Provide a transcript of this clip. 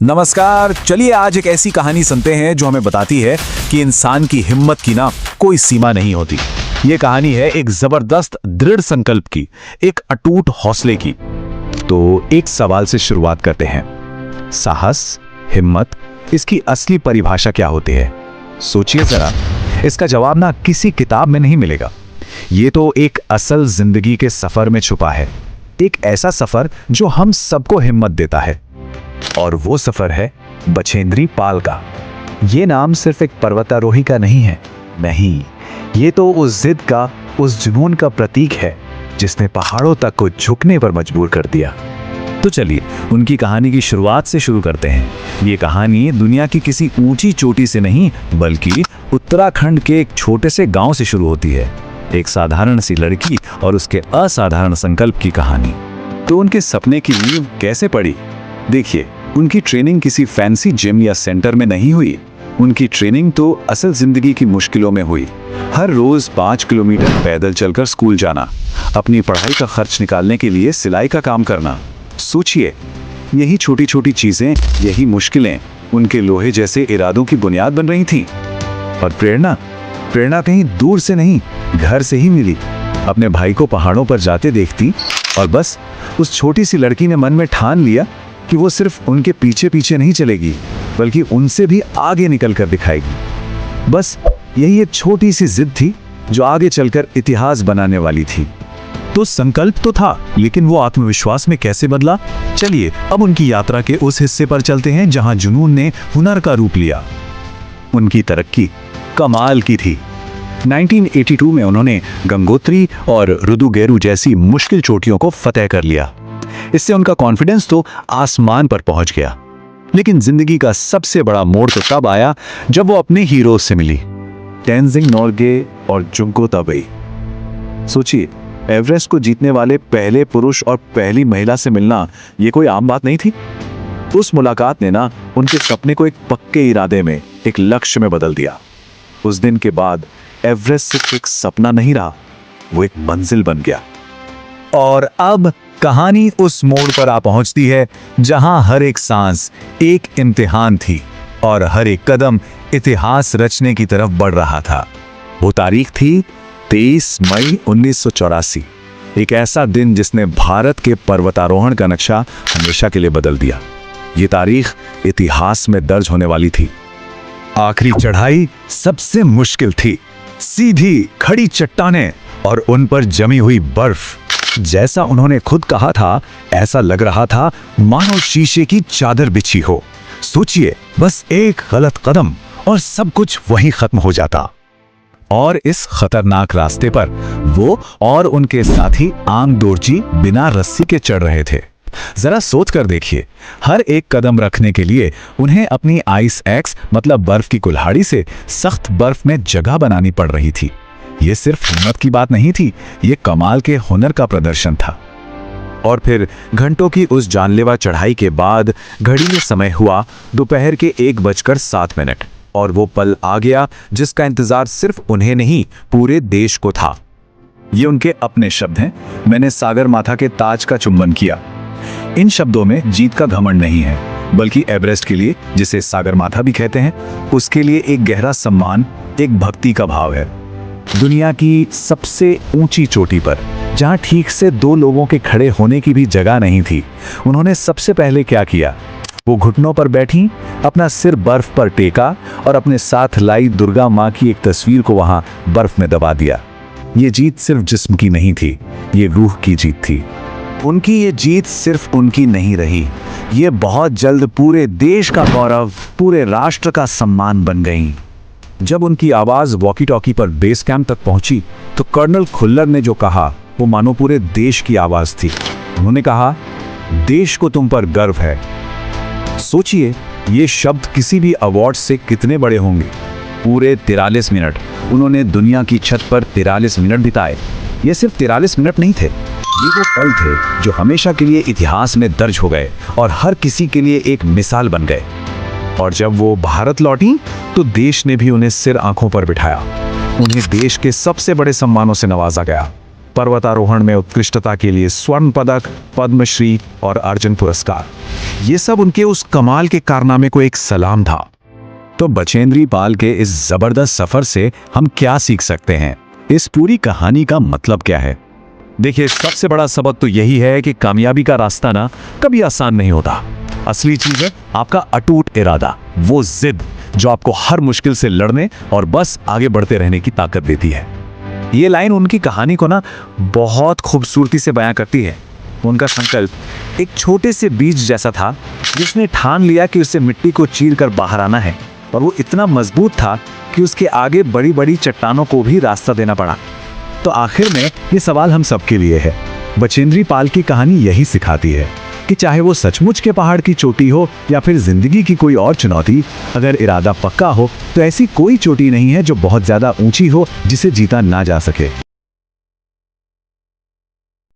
नमस्कार। चलिए आज एक ऐसी कहानी सुनते हैं जो हमें बताती है कि इंसान की हिम्मत की ना कोई सीमा नहीं होती। ये कहानी है एक जबरदस्त दृढ़ संकल्प की, एक अटूट हौसले की। तो एक सवाल से शुरुआत करते हैं। साहस, हिम्मत, इसकी असली परिभाषा क्या होती है? सोचिए जरा। इसका जवाब ना किसी किताब में नहीं मिलेगा। ये तो एक असल जिंदगी के सफर में छुपा है। एक ऐसा सफर जो हम सबको हिम्मत देता है। और वो सफर है बछेंद्री पाल का। ये नाम सिर्फ एक पर्वतारोही का नहीं है। नहीं, ये तो उस जिद का, उस जुनून का प्रतीक है जिसने पहाड़ों तक को झुकने पर मजबूर कर दिया। तो चलिए उनकी कहानी की शुरुआत से शुरू करते हैं। ये कहानी दुनिया की किसी ऊंची चोटी से नहीं, बल्कि उत्तराखंड के एक छोटे से गांव से शुरू होती है। एक साधारण सी लड़की और उसके असाधारण संकल्प की कहानी। तो उनके सपने की नींव कैसे पड़ी? देखिए, उनकी ट्रेनिंग किसी फैंसी जिम या सेंटर में नहीं हुई। उनकी ट्रेनिंग तो असल जिंदगी की मुश्किलों में हुई। हर रोज 5 किलोमीटर पैदल चलकर स्कूल जाना, अपनी पढ़ाई का खर्च निकालने के लिए सिलाई का काम करना। सोचिए, यही छोटी छोटी चीजें, यही मुश्किलें उनके लोहे जैसे इरादों की बुनियाद बन रही थीं। और प्रेरणा कहीं दूर से नहीं, घर से ही मिली। अपने भाई को पहाड़ों पर जाते देखती और बस उस छोटी सी लड़की ने मन में ठान लिया कि वो सिर्फ उनके पीछे पीछे नहीं चलेगी, बल्कि उनसे भी आगे निकल कर दिखाएगी। बस यही एक छोटी सी जिद थी जो आगे चलकर इतिहास बनाने वाली थी। तो संकल्प तो था, लेकिन वो आत्मविश्वास में कैसे बदला? चलिए अब उनकी यात्रा के उस हिस्से पर चलते हैं जहां जुनून ने हुनर का रूप लिया। उनकी तरक्की कमाल की थी। 1982 में उन्होंने गंगोत्री और रुदुगेरू जैसी मुश्किल चोटियों को फतेह कर लिया। इससे उनका कॉन्फिडेंस तो आसमान पर पहुंच गया। लेकिन जिंदगी का सबसे बड़ा मोड़ तो तब आया जब वो अपने हीरोज से मिली, तेनजिंग नोर्गे और जुंको ताबेई। सोचिए, एवरेस्ट को जीतने वाले पहले पुरुष और पहली महिला से मिलना ये कोई आम बात नहीं थी। उस मुलाकात ने ना उनके सपने को एक पक्के इरादे में, एक लक्ष्य में बदल दिया। उस दिन के बाद एवरेस्ट सिर्फ एक सपना नहीं रहा, वो एक मंजिल बन गया। और अब कहानी उस मोड़ पर आ पहुंचती है जहां हर एक सांस एक इम्तिहान थी और हर एक कदम इतिहास रचने की तरफ बढ़ रहा था। वो तारीख थी 23 मई 1984। एक ऐसा दिन जिसने भारत के पर्वतारोहण का नक्शा हमेशा के लिए बदल दिया। ये तारीख इतिहास में दर्ज होने वाली थी। आखिरी चढ़ाई सबसे मुश्किल थी। सीधी खड़ी चट्टानें और उन पर जमी हुई बर्फ। जैसा उन्होंने खुद कहा था, ऐसा लग रहा था मानो शीशे की चादर बिछी हो। सोचिए, बस एक गलत कदम और सब कुछ वहीं खत्म हो जाता। और इस खतरनाक रास्ते पर वो और उनके साथी आंग दोरजी बिना रस्सी के चढ़ रहे थे। जरा सोच कर देखिए, हर एक कदम रखने के लिए उन्हें अपनी आइस एक्स मतलब बर्फ की कुल्हाड़ी से सख्त बर्फ में जगह बनानी पड़ रही थी। ये सिर्फ हिम्मत की बात नहीं थी, ये कमाल के हुनर का प्रदर्शन था। और फिर घंटों की उस जानलेवा चढ़ाई के बाद घड़ी में समय हुआ दोपहर के 1:07 और वो पल आ गया जिसका इंतजार सिर्फ उन्हें नहीं, पूरे देश को था। ये उनके अपने शब्द हैं। मैंने सागर माथा के ताज का चुंबन किया। इन शब्दों में जीत का घमंड नहीं है, बल्कि एवरेस्ट के लिए, जिसे सागर माथा भी कहते हैं, उसके लिए एक गहरा सम्मान, एक भक्ति का भाव है। दुनिया की सबसे ऊंची चोटी पर, जहां ठीक से 2 लोगों के खड़े होने की भी जगह नहीं थी, उन्होंने सबसे पहले क्या किया? वो घुटनों पर बैठी, अपना सिर बर्फ पर टेका और अपने साथ लाई दुर्गा माँ की एक तस्वीर को वहां बर्फ में दबा दिया। ये जीत सिर्फ जिस्म की नहीं थी, ये रूह की जीत थी। उनकी ये जीत सिर्फ उनकी नहीं रही, ये बहुत जल्द पूरे देश का गौरव, पूरे राष्ट्र का सम्मान बन गई। जब उनकी आवाज वॉकी टॉकी पर बेस कैंप तक पहुंची तो कर्नल खुल्लर ने जो कहा वो मानो पूरे देश की आवाज थी। उन्होंने कहा, देश को तुम पर गर्व है। सोचिए, ये शब्द किसी भी अवार्ड से कितने बड़े होंगे। पूरे 43 मिनट उन्होंने दुनिया की छत पर 43 मिनट बिताए। ये सिर्फ 43 मिनट नहीं थे, ये वो पल थे जो हमेशा के लिए इतिहास में दर्ज हो गए और हर किसी के लिए एक मिसाल बन गए। और जब वो भारत लौटी तो देश ने भी उन्हें सिर आंखों पर बिठाया। उन्हें देश के सबसे बड़े सम्मानों से नवाजा गया। पर्वतारोहण में उत्कृष्टता के लिए स्वर्ण पदक, पद्मश्री और अर्जुन पुरस्कार। ये सब उनके उस कमाल के कारनामे को एक सलाम था। तो बचेंद्री पाल के इस जबरदस्त सफर से हम क्या सीख सकते हैं? इस पूरी कहानी का मतलब क्या है? देखिए, सबसे बड़ा सबक तो यही है कि कामयाबी का रास्ता ना कभी आसान नहीं होता। असली चीज है आपका अटूट इरादा, वो जिद जो आपको हर मुश्किल से लड़ने और बस आगे बढ़ते रहने की ताकत देती है। ये लाइन उनकी कहानी को ना बहुत खूबसूरती से बयां करती है। उनका संकल्प एक छोटे से बीज जैसा था जिसने ठान लिया कि उसे मिट्टी को चीर कर बाहर आना है, और वो इतना मजबूत था कि उसके आगे बड़ी बड़ी चट्टानों को भी रास्ता देना पड़ा। तो आखिर में ये सवाल हम सबके लिए है। बचेंद्री पाल की कहानी यही सिखाती है कि चाहे वो सचमुच के पहाड़ की चोटी हो या फिर जिंदगी की कोई और चुनौती, अगर इरादा पक्का हो तो ऐसी कोई चोटी नहीं है जो बहुत ज्यादा ऊंची हो जिसे जीता ना जा सके।